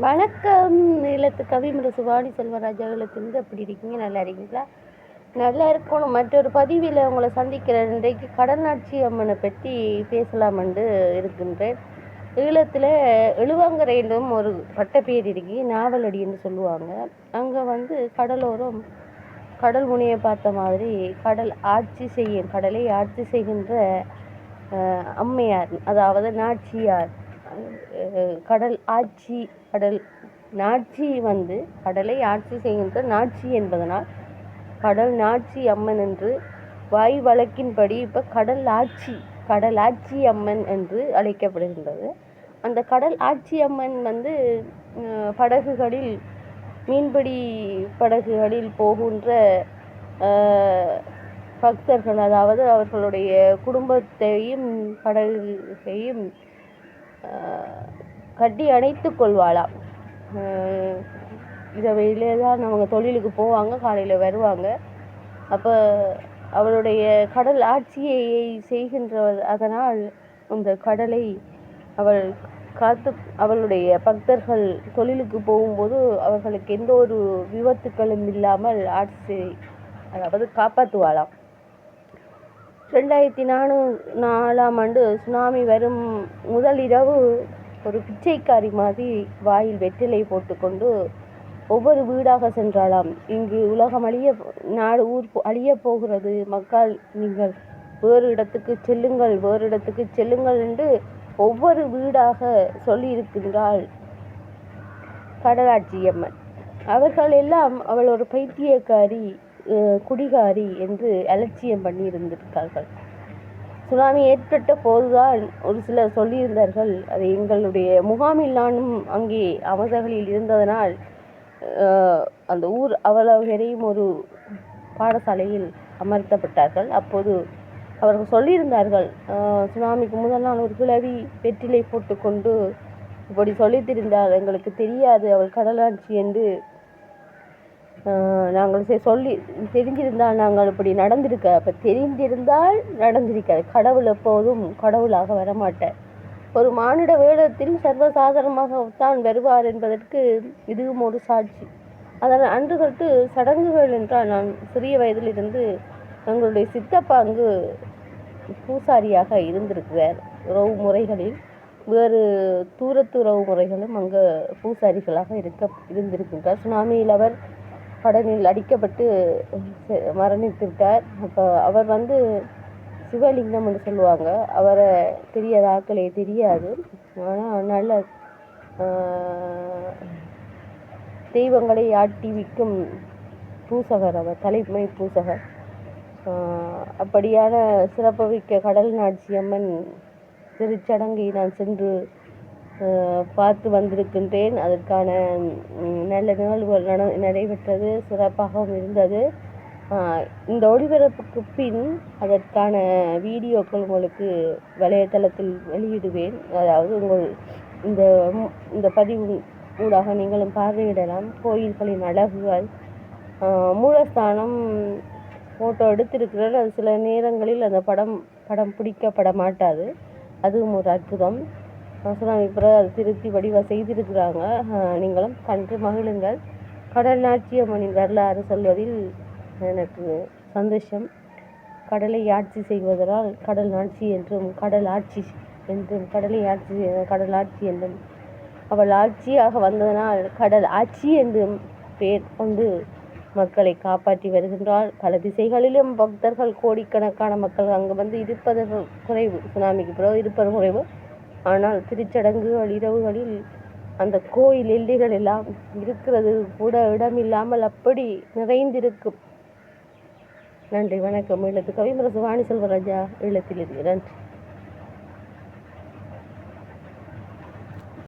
வணக்கம். இல்லத்து கவிமுரசு வாணி செல்வராஜா இல்லத்திலிருந்து எப்படி இருக்கீங்க? நல்லா இருக்கீங்களா? நல்லா இருக்கணும். மற்றொரு பதிவில் உங்களை சந்திக்கிறேன். இன்றைக்கு கடல்நாட்சி அம்மனை பற்றி பேசலாம் என்று இருக்கின்றேன். ஈழத்தில் எழுவாங்கரை என்றும் ஒரு பட்டப்பேர் இருக்கு, நாவலடி என்று சொல்லுவாங்க. அங்கே கடலோரம் கடல் முனையை பார்த்த மாதிரி கடலை ஆட்சி செய்கின்ற அம்மையார், அதாவது நாச்சியார். கடல் நாட்சி கடலை ஆட்சி செய்கின்ற நாட்சி என்பதனால் கடல் நாட்சி அம்மன் என்று வாய் வழக்கின்படி இப்போ கடல் ஆட்சி அம்மன் என்று அழைக்கப்படுகின்றது. அந்த கடல் ஆட்சி அம்மன் படகுகளில், மீன்பிடி படகுகளில் போகின்ற பக்தர்கள், அதாவது அவர்களுடைய குடும்பத்தையும் படகையும் கட்டி அணைத்து கொள்வாளாம். இரவிலே தான் அவங்க தொழிலுக்கு போவாங்க, காலையில் வருவாங்க. அப்போ அவளுடைய கடல் ஆட்சியை செய்கின்ற அதனால் அந்த கடலை அவள் காத்து, அவளுடைய பக்தர்கள் தொழிலுக்கு போகும்போது அவர்களுக்கு எந்த ஒரு விபத்துக்களும் இல்லாமல் அதாவது காப்பாற்றுவாளாம். 2004 சுனாமி வரும் முதல் இரவு ஒரு பிச்சைக்காரி மாதிரி வாயில் வெற்றிலை போட்டுக்கொண்டு ஒவ்வொரு வீடாக சென்றாளாம். இங்கு உலகம் ஊர் அழிய போகிறது, மக்கள் நீங்கள் வேறு இடத்துக்கு செல்லுங்கள் என்று ஒவ்வொரு வீடாக சொல்லியிருக்கின்றாள் கடலாட்சியம்மன். அவர்கள் எல்லாம் அவள் ஒரு பைத்தியக்காரி, குடிகாரி என்று அலட்சியம் பண்ணி இருந்திருக்கார்கள். சுனாமி ஏற்பட்ட போதுதான் ஒரு சிலர் சொல்லியிருந்தார்கள், அது எங்களுடைய முகாமில் நானும் அங்கே அமர்தகளில் இருந்ததனால் அந்த ஊர் அவ்வளவுகரையும் ஒரு பாடசாலையில் அமர்த்தப்பட்டார்கள். அப்போது அவர்கள் சொல்லியிருந்தார்கள், சுனாமிக்கு முதல் நாள் ஒரு கிழவி வெற்றிலை போட்டுக்கொண்டு இப்படி சொல்லித்திருந்தால் எங்களுக்கு தெரியாது அவள் கடலாட்சி என்று. நாங்கள் தெரிஞ்சிருந்தால் நாங்கள் இப்படி நடந்திருக்க. அப்போ தெரிந்திருந்தால் நடந்திருக்காது. கடவுள் எப்போதும் கடவுளாக வரமாட்டார். ஒரு மானிட வேடத்தில் சர்வசாதாரணமாகத்தான் வருவார் என்பதற்கு இதுவும் ஒரு சாட்சி. அதனால் அன்று தொட்டு சடங்குகள் என்றால், நான் சிறிய வயதிலிருந்து எங்களுடைய சித்தப்பா அங்கு பூசாரியாக இருந்திருக்கிறார். உறவு முறைகளில் வேறு தூரத்து உறவு முறைகளும் அங்கு பூசாரிகளாக இருந்திருக்கின்றார். சுனாமியில் அவர் கடலில் அடிக்கப்பட்டு மரணித்து விட்டார். அப்போ அவர் சிவலிங்கம் என்று சொல்லுவாங்க. அவரை தெரியாத ஆக்களே தெரியாது. ஆனால் நல்ல தெய்வங்களை ஆட்டி விற்கும் பூசகர், அவர் தலைமை பூசகர். அப்படியான சிறப்புமிக்க கடல் நாட்சி அம்மன் திருச்சடங்கை நான் சென்று பார்த்து வந்திருக்கின்றேன். அதற்கான நல்ல நிகழ்வுகள் நடைபெற்றது, சிறப்பாகவும் இருந்தது. இந்த ஒளிபரப்புக்கு பின் அதற்கான வீடியோக்கள் உங்களுக்கு வலைத்தளத்தில் வெளியிடுவேன். அதாவது இந்த பதிவு ஊடாக நீங்களும் பார்வையிடலாம். கோயில்களின் அழகுகள், மூலஸ்தானம் ஃபோட்டோ எடுத்திருக்கிறார். அது சில நேரங்களில் அந்த படம் பிடிக்கப்பட மாட்டாது. அதுவும் ஒரு அற்புதம். சுனாமி பிறகு அது திருத்தி வடிவ செய்திருக்கிறாங்க. நீங்களும் கண்டு மகிழுங்கள். கடல் நாட்சியம்மனின் வரலாறு சொல்வதில் எனக்கு சந்தோஷம். கடலை ஆட்சி செய்வதனால் கடல் நாட்சி என்றும், கடல் ஆட்சி என்றும், கடல் ஆட்சி என்றும், அவள் ஆட்சியாக வந்ததனால் கடல் ஆட்சி என்றும் பெயர் கொண்டு மக்களை காப்பாற்றி வருகின்றாள். பல திசைகளிலும் பக்தர்கள், கோடிக்கணக்கான மக்கள் அங்கு இருப்பதர்கள் குறைவு. சுனாமிக்கு பிறகு இருப்பது குறைவு. ஆனால் திருச்சடங்குகள் இரவுகளில் அந்த கோயில் எல்லைகள் எல்லாம் இருக்கிறது கூட இடமில்லாமல் அப்படி நிறைந்திருக்கும். நன்றி, வணக்கம். ஈழத்து கவிமுரசு வாணி செல்வராஜா, ஈழத்திலிருந்து. நன்றி.